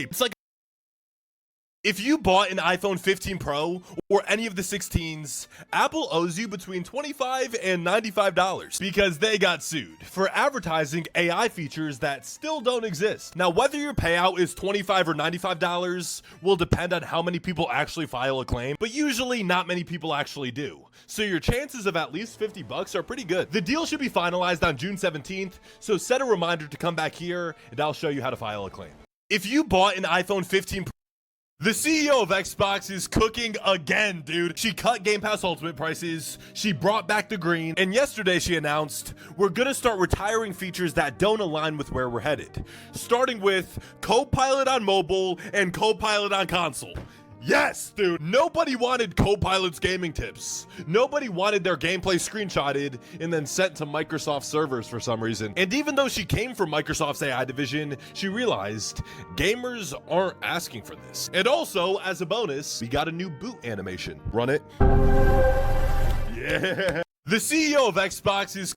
It's like if you bought an iPhone 15 Pro or any of the 16s, Apple owes you between $25 and $95 because they got sued for advertising AI features that still don't exist. Now, whether your payout is $25 or $95 will depend on how many people actually file a claim, but usually not many people actually do. So your chances of at least $50 are pretty good. The deal should be finalized on June 17th, so set a reminder to come back here and I'll show you how to file a claim. If you bought an iPhone 15 Pro, the CEO of Xbox is cooking again, dude. She cut Game Pass Ultimate prices, she brought back the green, and yesterday she announced we're gonna start retiring features that don't align with where we're headed. Starting with Copilot on mobile and Copilot on console. Yes, dude. Nobody wanted Copilot's gaming tips. Nobody wanted their gameplay screenshotted and then sent to Microsoft servers for some reason. And even though she came from Microsoft's AI division, she realized gamers aren't asking for this. And also, as a bonus, we got a new boot animation. Run it. Yeah. The CEO of Xbox is...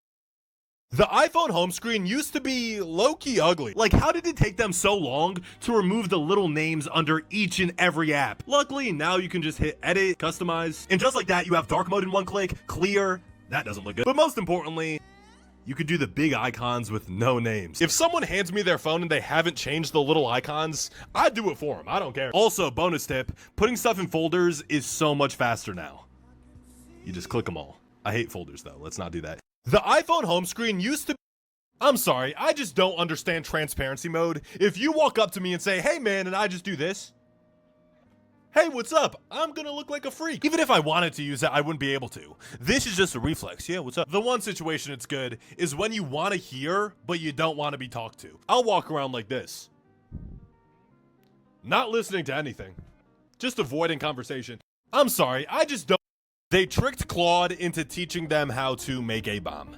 The iPhone home screen used to be low-key ugly. Like, how did it take them so long to remove the little names under each and every app? Luckily, now you can just hit edit, customize, and just like that, you have dark mode in one click, clear. That doesn't look good. But most importantly, you could do the big icons with no names. If someone hands me their phone and they haven't changed the little icons, I do it for them. I don't care. Also, bonus tip, putting stuff in folders is so much faster now. You just click them all. I hate folders though. Let's not do that. The iPhone home screen used to... I'm sorry, I just don't understand transparency mode. If you walk up to me and say, hey man, and I just do this, hey, what's up? I'm gonna look like a freak. Even if I wanted to use it, I wouldn't be able to. This is just a reflex. Yeah, what's up? The one situation it's good is when you want to hear, but you don't want to be talked to. I'll walk around like this. Not listening to anything. Just avoiding conversation. I'm sorry, I just don't... They tricked Claude into teaching them how to make a bomb.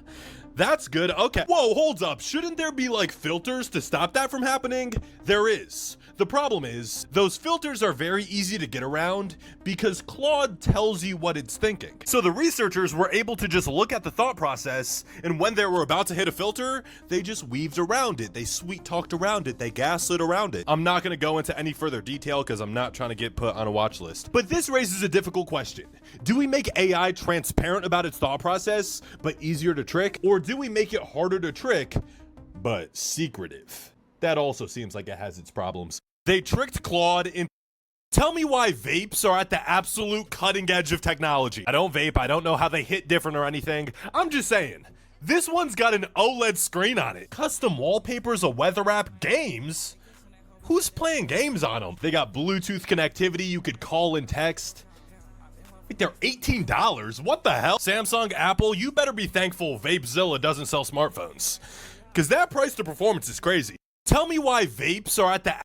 That's good. Okay. Whoa, hold up. Shouldn't there be like filters to stop that from happening? There is. The problem is those filters are very easy to get around because Claude tells you what it's thinking. So the researchers were able to just look at the thought process, and when they were about to hit a filter, they just weaved around it. They sweet talked around it. They gaslit around it. I'm not going to go into any further detail because I'm not trying to get put on a watch list. But this raises a difficult question. Do we make AI transparent about its thought process, but easier to trick? Or do we make it harder to trick, but secretive? That also seems like it has its problems. They tricked Claude in... Tell me why vapes are at the absolute cutting edge of technology. I don't vape. I don't know how they hit different or anything. I'm just saying. This one's got an OLED screen on it. Custom wallpapers, a weather app, games? Who's playing games on them? They got Bluetooth connectivity. You could call and text. They're $18. What the hell? Samsung, Apple, you better be thankful Vapezilla doesn't sell smartphones, because that price to performance is crazy. Tell me why vapes are at the...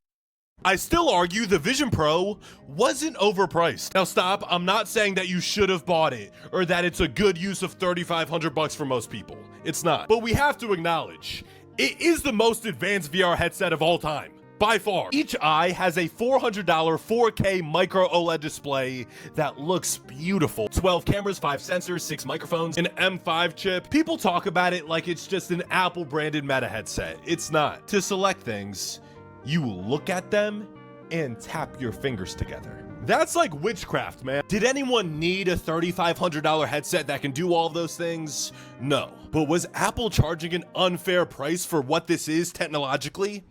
I still argue the Vision Pro wasn't overpriced. Now stop, I'm not saying that you should have bought it or that it's a good use of $3,500 for most people. It's not. But we have to acknowledge, it is the most advanced VR headset of all time. By far. Each eye has a $400 4K micro OLED display that looks beautiful. 12 cameras, 5 sensors, 6 microphones, an M5 chip. People talk about it like it's just an Apple branded Meta headset. It's not. To select things, you look at them and tap your fingers together. That's like witchcraft, man. Did anyone need a $3,500 headset that can do all of those things? No. But was Apple charging an unfair price for what this is technologically?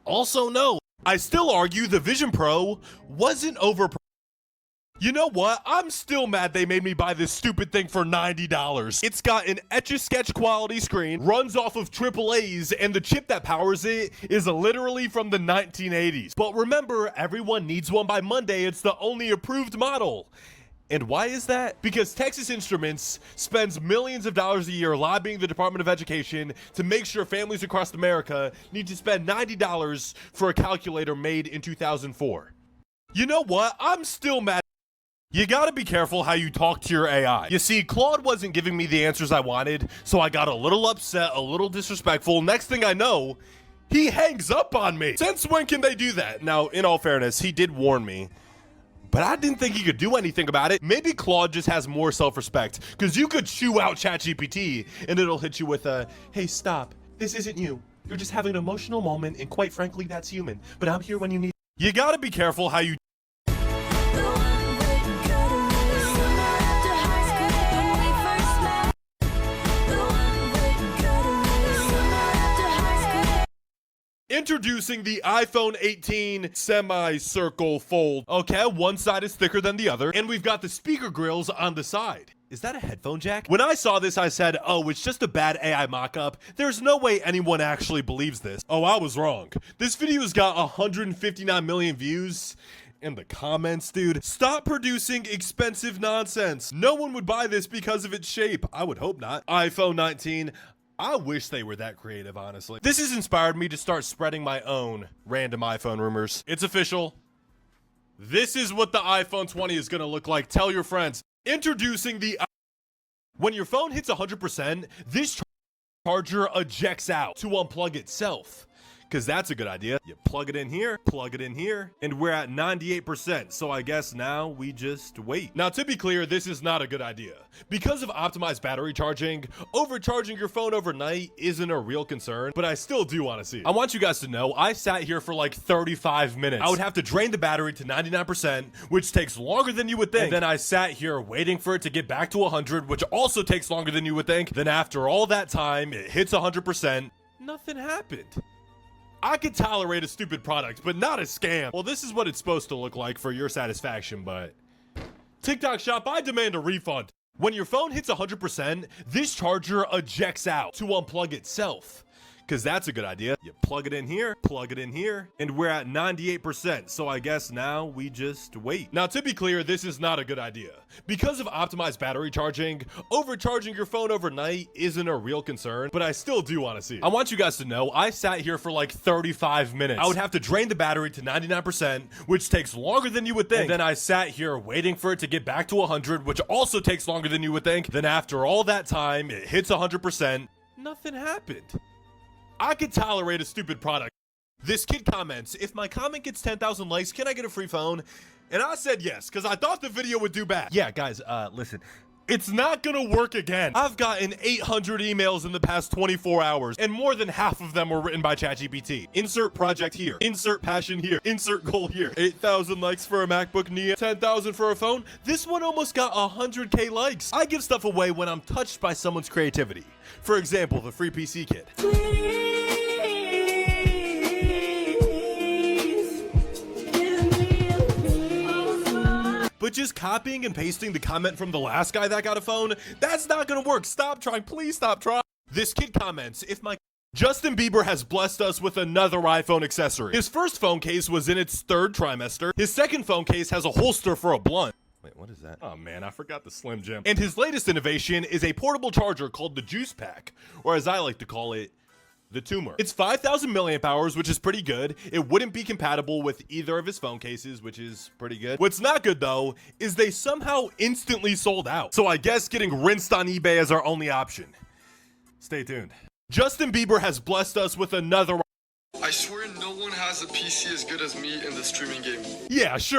Also, no. I still argue the Vision Pro wasn't overpriced. You know what? I'm still mad they made me buy this stupid thing for $90. It's got an Etch-a-Sketch quality screen, runs off of AAAs, and the chip that powers it is literally from the 1980s. But remember, everyone needs one by Monday. It's the only approved model. And why is that? Because Texas Instruments spends millions of dollars a year lobbying the Department of Education to make sure families across America need to spend $90 for a calculator made in 2004. You know what? I'm still mad. You gotta be careful how you talk to your AI. You see, Claude wasn't giving me the answers I wanted, so I got a little upset, a little disrespectful. Next thing I know, he hangs up on me. Since when can they do that? Now, in all fairness, he did warn me, but I didn't think he could do anything about it. Maybe Claude just has more self-respect, because you could chew out ChatGPT and it'll hit you with a, hey, stop, this isn't you. You're just having an emotional moment, and quite frankly, that's human. But I'm here when you need. You gotta be careful how you. Introducing the iPhone 18 semi-circle fold. Okay, one side is thicker than the other, and we've got the speaker grills on the side. Is that a headphone jack? When I saw this, I said, oh, it's just a bad AI mock-up. There's no way anyone actually believes this. Oh, I was wrong. This video's got 159 million views. And the comments, dude, stop producing expensive nonsense. No one would buy this because of its shape. I would hope not. iPhone 19. I wish they were that creative, honestly. This has inspired me to start spreading my own random iPhone rumors. It's official. This is what the iPhone 20 is gonna look like. Tell your friends. Introducing the... When your phone hits 100%, this charger ejects out to unplug itself. Because that's a good idea. You plug it in here, and we're at 98%. So I guess now we just wait. Now, to be clear, this is not a good idea. Because of optimized battery charging, overcharging your phone overnight isn't a real concern, but I still do want to see it. I want you guys to know, I sat here for like 35 minutes. I would have to drain the battery to 99%, which takes longer than you would think. And then I sat here waiting for it to get back to 100, which also takes longer than you would think. Then after all that time, it hits 100%. Nothing happened. I could tolerate a stupid product, but not a scam. Well, this is what it's supposed to look like for your satisfaction, but... TikTok shop, I demand a refund. When your phone hits 100%, this charger ejects out to unplug itself. Because that's a good idea. You plug it in here, and we're at 98%. So I guess now we just wait. Now, to be clear, this is not a good idea. Because of optimized battery charging, overcharging your phone overnight isn't a real concern, but I still do want to see it. I want you guys to know, I sat here for like 35 minutes. I would have to drain the battery to 99%, which takes longer than you would think. And then I sat here waiting for it to get back to 100, which also takes longer than you would think. Then after all that time, it hits 100%. Nothing happened. I could tolerate a stupid product. This kid comments, if my comment gets 10,000 likes, can I get a free phone? And I said yes, because I thought the video would do bad. Yeah, guys, listen. It's not gonna work again. I've gotten 800 emails in the past 24 hours, and more than half of them were written by ChatGPT. Insert project here. Insert passion here. Insert goal here. 8,000 likes for a MacBook Neo. 10,000 for a phone. This one almost got 100K likes. I give stuff away when I'm touched by someone's creativity. For example, the free PC kid. But just copying and pasting the comment from the last guy that got a phone, that's not gonna work. Stop trying, please stop trying. This kid comments, if my... Justin Bieber has blessed us with another iPhone accessory. His first phone case was in its third trimester. His second phone case has a holster for a blunt. Wait, what is that? Oh man, I forgot the Slim Jim. And his latest innovation is a portable charger called the Juice Pack, or as I like to call it, the tumor. It's 5,000 milliamp hours, which is pretty good. It wouldn't be compatible with either of his phone cases, which is pretty good. What's not good though, is they somehow instantly sold out. So I guess getting rinsed on eBay is our only option. Stay tuned. Justin Bieber has blessed us with another... I swear no one has a PC as good as me in the streaming game. Yeah, sure.